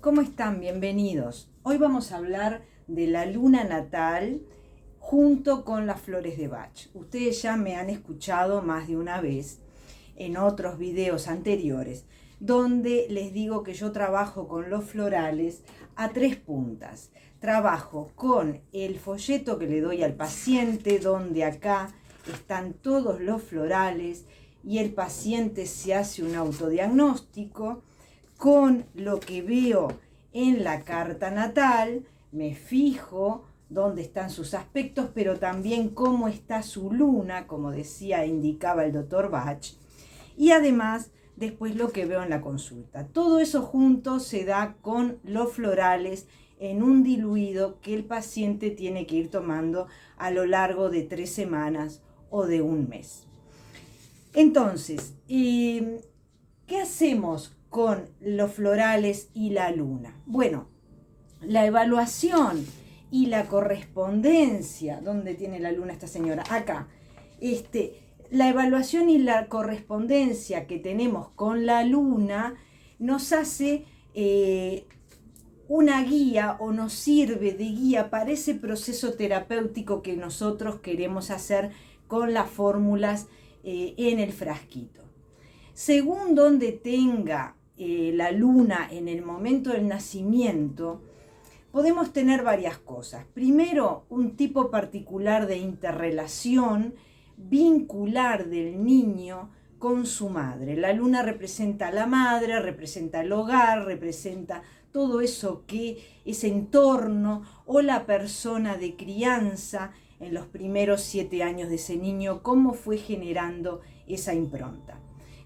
¿Cómo están? Bienvenidos. Hoy vamos a hablar de la luna natal junto con las flores de Bach. Ustedes ya me han escuchado más de una vez en otros videos anteriores, donde les digo que yo trabajo con los florales a 3 puntas. Trabajo con el folleto que le doy al paciente, donde acá están todos los florales y el paciente se hace un autodiagnóstico. Con lo que veo en la carta natal, me fijo dónde están sus aspectos, pero también cómo está su luna, como decía, indicaba el doctor Bach, y además después lo que veo en la consulta. Todo eso junto se da con los florales en un diluido que el paciente tiene que ir tomando a lo largo de 3 semanas o de un mes. Entonces, ¿qué hacemos con los florales y la luna? Bueno, la evaluación y la correspondencia, ¿dónde tiene la luna esta señora? Acá. La evaluación y la correspondencia que tenemos con la luna nos hace una guía o nos sirve de guía para ese proceso terapéutico que nosotros queremos hacer con las fórmulas en el frasquito. Según donde tenga la luna en el momento del nacimiento, podemos tener varias cosas. Primero, un tipo particular de interrelación vincular del niño con su madre. La luna representa a la madre, representa el hogar, representa todo eso que ese entorno o la persona de crianza en los primeros 7 años de ese niño, cómo fue generando esa impronta,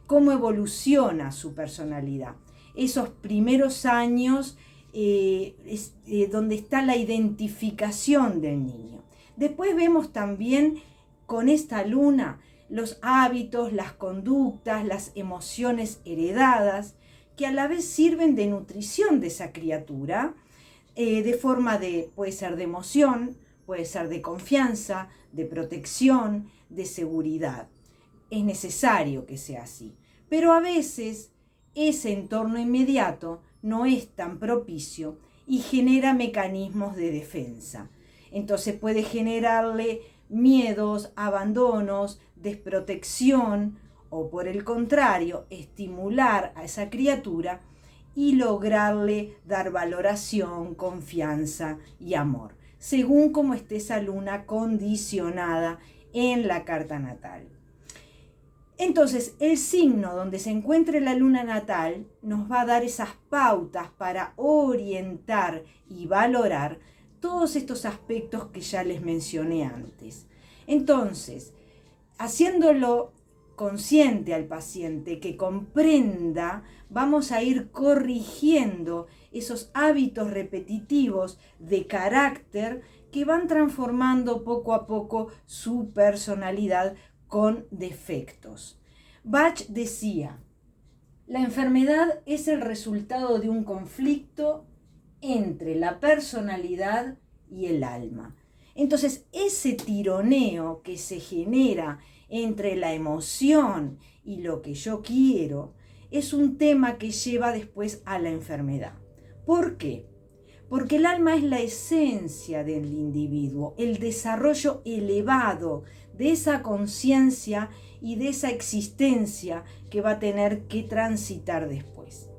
cómo evoluciona su personalidad. Esos primeros años donde está la identificación del niño. Después vemos también con esta luna los hábitos, las conductas, las emociones heredadas, que a la vez sirven de nutrición de esa criatura, de forma puede ser de emoción, puede ser de confianza, de protección, de seguridad. Es necesario que sea así. Pero a veces ese entorno inmediato no es tan propicio y genera mecanismos de defensa. Entonces puede generarle miedos, abandonos, desprotección o por el contrario, estimular a esa criatura y lograrle dar valoración, confianza y amor, según cómo esté esa luna condicionada en la carta natal. Entonces, el signo donde se encuentre la luna natal nos va a dar esas pautas para orientar y valorar todos estos aspectos que ya les mencioné antes. Entonces, haciéndolo consciente al paciente, que comprenda, vamos a ir corrigiendo esos hábitos repetitivos de carácter que van transformando poco a poco su personalidad con defectos. Bach decía, la enfermedad es el resultado de un conflicto entre la personalidad y el alma. Entonces, ese tironeo que se genera entre la emoción y lo que yo quiero es un tema que lleva después a la enfermedad. ¿Por qué? Porque el alma es la esencia del individuo, el desarrollo elevado de esa conciencia y de esa existencia que va a tener que transitar después.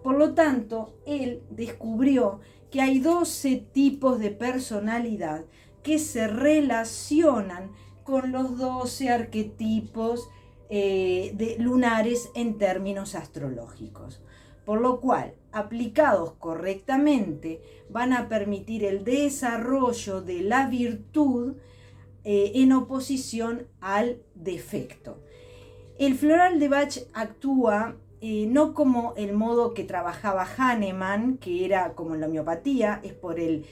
Por lo tanto, él descubrió que hay 12 tipos de personalidad que se relacionan con los 12 arquetipos de lunares en términos astrológicos. Por lo cual, aplicados correctamente, van a permitir el desarrollo de la virtud en oposición al defecto. El floral de Bach actúa no como el modo que trabajaba Hahnemann, que era como en la homeopatía, es por el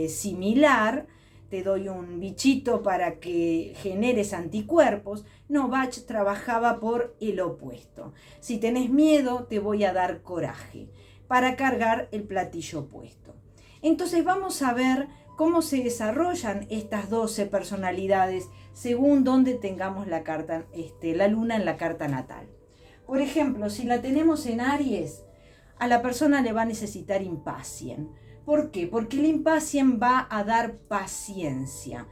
similar, te doy un bichito para que generes anticuerpos. No, Bach trabajaba por el opuesto. Si tenés miedo, te voy a dar coraje para cargar el platillo opuesto. Entonces vamos a ver cómo se desarrollan estas 12 personalidades según donde tengamos la luna en la carta natal. Por ejemplo, si la tenemos en Aries, a la persona le va a necesitar impacien. ¿Por qué? Porque el impacien va a dar paciencia.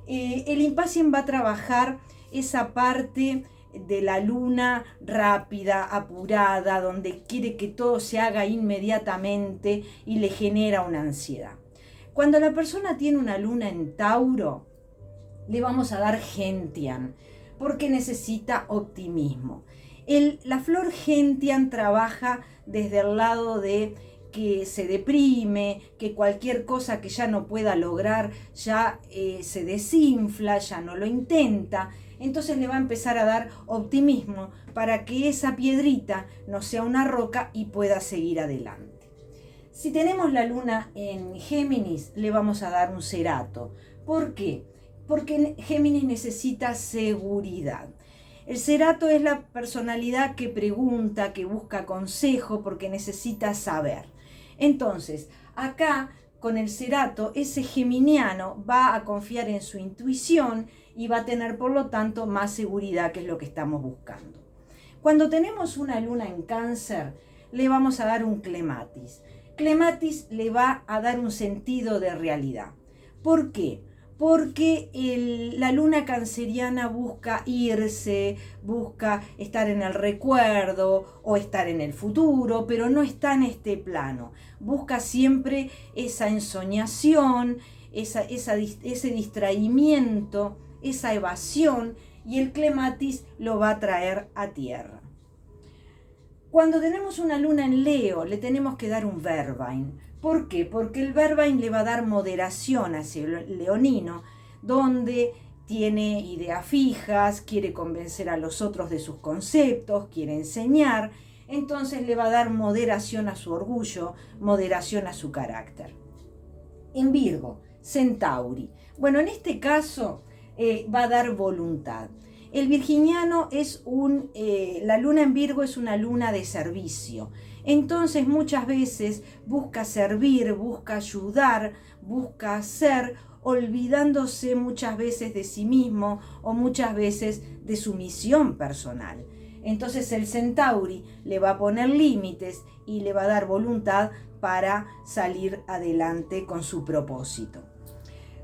El impacien va a trabajar esa parte de la luna rápida, apurada, donde quiere que todo se haga inmediatamente y le genera una ansiedad. Cuando la persona tiene una luna en Tauro, le vamos a dar gentian, porque necesita optimismo. La flor gentian trabaja desde el lado de que se deprime, que cualquier cosa que ya no pueda lograr ya se desinfla, ya no lo intenta. Entonces le va a empezar a dar optimismo para que esa piedrita no sea una roca y pueda seguir adelante. Si tenemos la luna en Géminis, le vamos a dar un cerato. ¿Por qué? Porque Géminis necesita seguridad. El cerato es la personalidad que pregunta, que busca consejo, porque necesita saber. Entonces, acá con el cerato, ese geminiano va a confiar en su intuición y va a tener, por lo tanto, más seguridad, que es lo que estamos buscando. Cuando tenemos una luna en Cáncer, le vamos a dar un clematis. Clematis le va a dar un sentido de realidad. ¿Por qué? Porque la luna canceriana busca irse, busca estar en el recuerdo o estar en el futuro, pero no está en este plano. Busca siempre esa ensoñación, ese distraimiento, esa evasión, y el clematis lo va a traer a tierra. Cuando tenemos una luna en Leo, le tenemos que dar un Vervain. ¿Por qué? Porque el Vervain le va a dar moderación a ese leonino, donde tiene ideas fijas, quiere convencer a los otros de sus conceptos, quiere enseñar. Entonces le va a dar moderación a su orgullo, moderación a su carácter. En Virgo, Centauri. Bueno, en este caso va a dar voluntad. El virginiano es la luna en Virgo es una luna de servicio. Entonces muchas veces busca servir, busca ayudar, busca hacer, olvidándose muchas veces de sí mismo o muchas veces de su misión personal. Entonces el Centauri le va a poner límites y le va a dar voluntad para salir adelante con su propósito.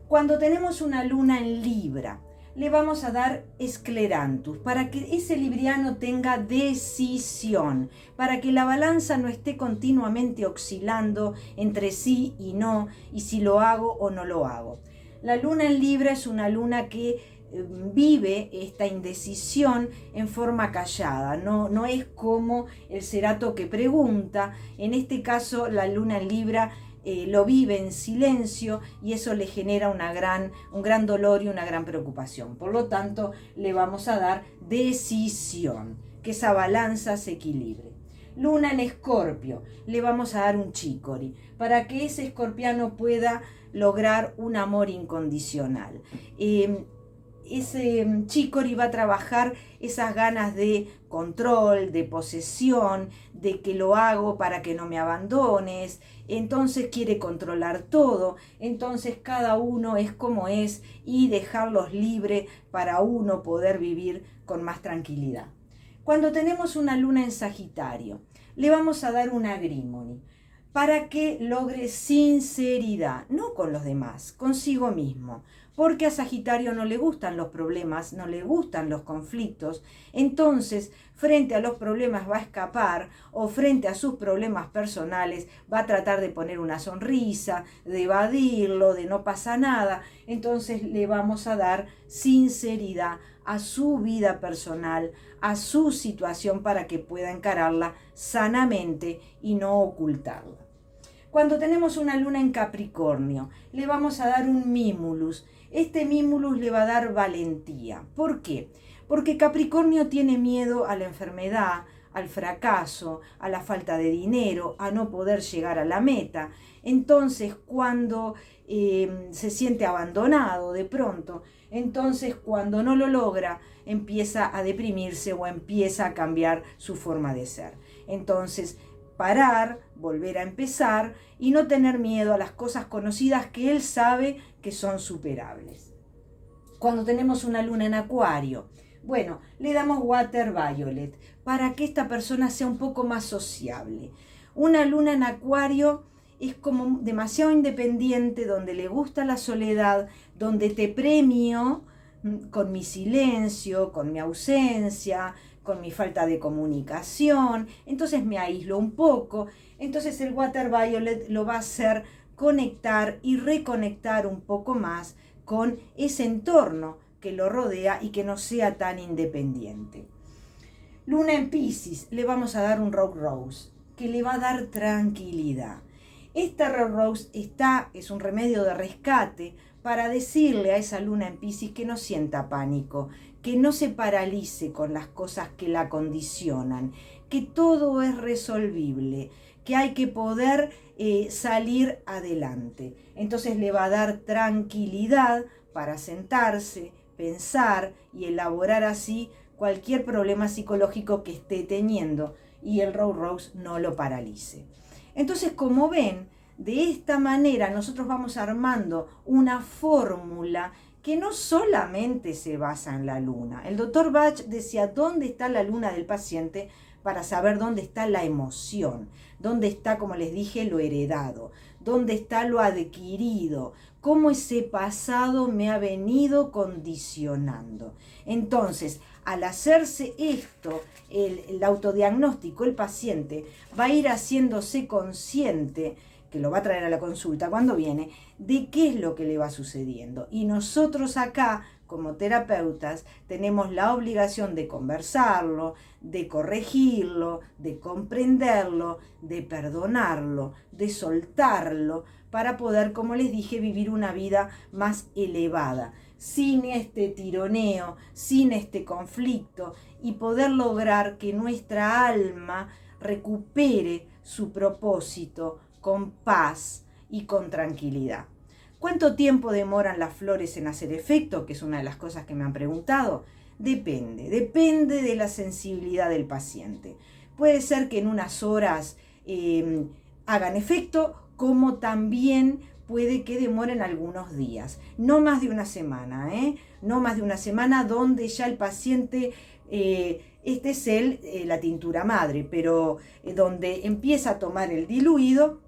Cuando tenemos una luna en Libra, le vamos a dar esclerantus, para que ese libriano tenga decisión, para que la balanza no esté continuamente oscilando entre sí y no, y si lo hago o no lo hago. La luna en Libra es una luna que vive esta indecisión en forma callada, no es como el cerato que pregunta. En este caso la luna en Libra lo vive en silencio y eso le genera un gran dolor y una gran preocupación. Por lo tanto, le vamos a dar decisión, que esa balanza se equilibre. Luna en Escorpio, le vamos a dar un chicory, para que ese escorpiano pueda lograr un amor incondicional. Ese chicory va a trabajar esas ganas de control, de posesión, de que lo hago para que no me abandones. Entonces quiere controlar todo. Entonces cada uno es como es y dejarlos libres para uno poder vivir con más tranquilidad. Cuando tenemos una luna en Sagitario, le vamos a dar un agrimony para que logre sinceridad, no con los demás, consigo mismo. Porque a Sagitario no le gustan los problemas, no le gustan los conflictos. Entonces, frente a los problemas va a escapar, o frente a sus problemas personales va a tratar de poner una sonrisa, de evadirlo, de no pasa nada. Entonces le vamos a dar sinceridad a su vida personal, a su situación, para que pueda encararla sanamente y no ocultarla. Cuando tenemos una luna en Capricornio, le vamos a dar un mimulus. Este mimulus le va a dar valentía. ¿Por qué? Porque Capricornio tiene miedo a la enfermedad, al fracaso, a la falta de dinero, a no poder llegar a la meta. Entonces, cuando se siente abandonado de pronto, entonces cuando no lo logra, empieza a deprimirse o empieza a cambiar su forma de ser. Entonces, parar, volver a empezar y no tener miedo a las cosas conocidas que él sabe que son superables. Cuando tenemos una luna en Acuario, bueno, le damos Water Violet para que esta persona sea un poco más sociable. Una luna en Acuario es como demasiado independiente, donde le gusta la soledad, donde te premio con mi silencio, con mi ausencia, con mi falta de comunicación, entonces me aíslo un poco. Entonces el Water Violet lo va a hacer conectar y reconectar un poco más con ese entorno que lo rodea y que no sea tan independiente. Luna en Piscis, le vamos a dar un Red Rose, que le va a dar tranquilidad. Esta Red Rose es un remedio de rescate para decirle a esa luna en Piscis que no sienta pánico, que no se paralice con las cosas que la condicionan, que todo es resolvible, que hay que poder salir adelante. Entonces le va a dar tranquilidad para sentarse, pensar y elaborar así cualquier problema psicológico que esté teniendo y el Red Rose no lo paralice. Entonces, como ven, de esta manera nosotros vamos armando una fórmula que no solamente se basa en la luna. El doctor Bach decía, ¿dónde está la luna del paciente? Para saber dónde está la emoción, dónde está, como les dije, lo heredado, dónde está lo adquirido, cómo ese pasado me ha venido condicionando. Entonces, al hacerse esto, el autodiagnóstico, el paciente va a ir haciéndose consciente, que lo va a traer a la consulta cuando viene, de qué es lo que le va sucediendo. Y nosotros acá, como terapeutas, tenemos la obligación de conversarlo, de corregirlo, de comprenderlo, de perdonarlo, de soltarlo, para poder, como les dije, vivir una vida más elevada, sin este tironeo, sin este conflicto, y poder lograr que nuestra alma recupere su propósito con paz y con tranquilidad. ¿Cuánto tiempo demoran las flores en hacer efecto? Que es una de las cosas que me han preguntado. Depende de la sensibilidad del paciente. Puede ser que en unas horas hagan efecto, como también puede que demoren algunos días. No más de una semana, no más de una semana, donde ya el paciente, este es la tintura madre, pero donde empieza a tomar el diluido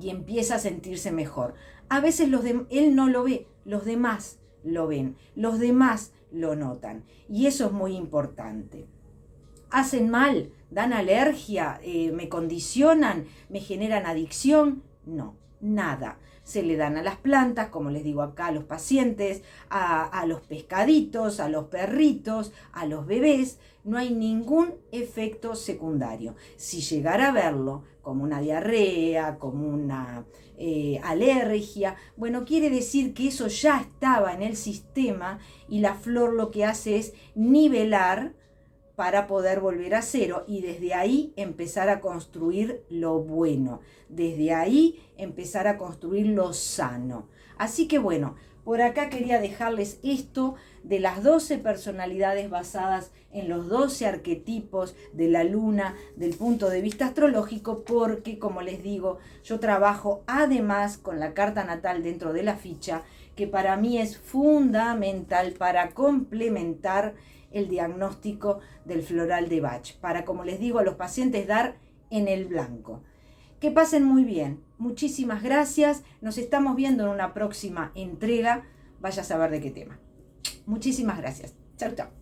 y empieza a sentirse mejor. A veces él no lo ve, los demás lo ven, los demás lo notan, y eso es muy importante. ¿Hacen mal? ¿Dan alergia? ¿Me condicionan? ¿Me generan adicción? No, nada. Se le dan a las plantas, como les digo acá a los pacientes, a los pescaditos, a los perritos, a los bebés. No hay ningún efecto secundario. Si llegara a verlo como una diarrea, como una alergia, bueno, quiere decir que eso ya estaba en el sistema y la flor lo que hace es nivelar para poder volver a cero, y desde ahí empezar a construir lo bueno, desde ahí empezar a construir lo sano. Así que bueno, por acá quería dejarles esto de las 12 personalidades basadas en los 12 arquetipos de la luna del punto de vista astrológico, porque como les digo, yo trabajo además con la carta natal dentro de la ficha, que para mí es fundamental para complementar el diagnóstico del floral de Bach, para, como les digo, a los pacientes dar en el blanco. Que pasen muy bien. Muchísimas gracias. Nos estamos viendo en una próxima entrega. Vaya a saber de qué tema. Muchísimas gracias. Chau, chau.